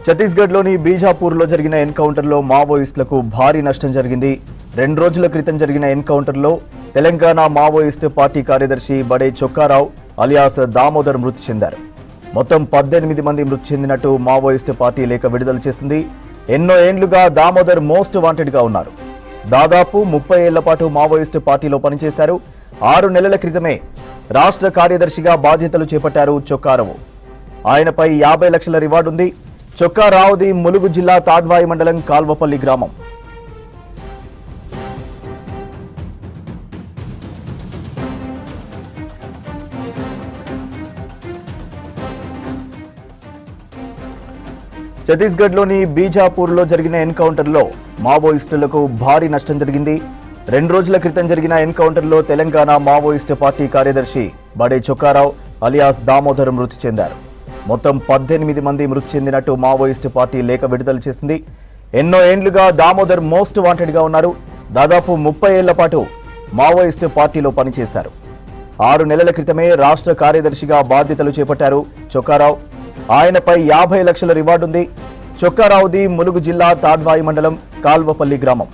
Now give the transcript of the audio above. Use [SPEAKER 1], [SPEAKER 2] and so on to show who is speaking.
[SPEAKER 1] ఛత్తీస్గఢ్లోని బీజాపూర్లో జరిగిన ఎన్కౌంటర్లో మావోయిస్టులకు భారీ నష్టం జరిగింది. 2 రోజుల క్రితం జరిగిన ఎన్కౌంటర్లో తెలంగాణ మావోయిస్ట్ పార్టీ కార్యదర్శి బడే చొక్కారావు అలియాస్ దామోదర్ మృతి చెందారు. మొత్తం 18 మంది మృతి చెందినట్టు మావోయిస్ట్ పార్టీ లేఖ విడుదల చేసింది. ఎన్నో ఏండ్లుగా దామోదర్ మోస్ట్ వాంటెడ్గా ఉన్నారు. దాదాపు 30 ఏళ్ల పాటు మావోయిస్ట్ పార్టీలో పనిచేశారు. 6 నెలల క్రితమే రాష్ట్ర కార్యదర్శిగా బాధ్యతలు చేపట్టారు చొక్కారావు. ఆయనపై 50 లక్షల రివార్డు ఉంది. చొక్కారావుది ములుగు జిల్లా తాడ్వాయి మండలం కాల్వపల్లి గ్రామం. ఛత్తీస్గఢ్లోని బీజాపూర్లో జరిగిన ఎన్కౌంటర్లో మావోయిస్టులకు భారీ నష్టం జరిగింది. 2 రోజుల క్రితం జరిగిన ఎన్కౌంటర్లో తెలంగాణ మావోయిస్ట్ పార్టీ కార్యదర్శి బడే చొక్కారావు అలియాస్ దామోదర్ మృతి చెందారు. మొత్తం 18 మంది మృతి చెందినట్టు మావోయిస్ట్ పార్టీ లేఖ విడుదల చేసింది. ఎన్నో ఏండ్లుగా దామోదర్ మోస్ట్ వాంటెడ్గా ఉన్నారు. దాదాపు 30 ఏళ్ల పాటు మావోయిస్ట్ పార్టీలో పనిచేశారు. 6 నెలల క్రితమే రాష్ట్ర కార్యదర్శిగా బాధ్యతలు చేపట్టారు చొక్కారావు. ఆయనపై 50 లక్షల రివార్డు ఉంది. చొక్కారావుది ములుగు జిల్లా తాడ్వాయి మండలం కాల్వపల్లి గ్రామం.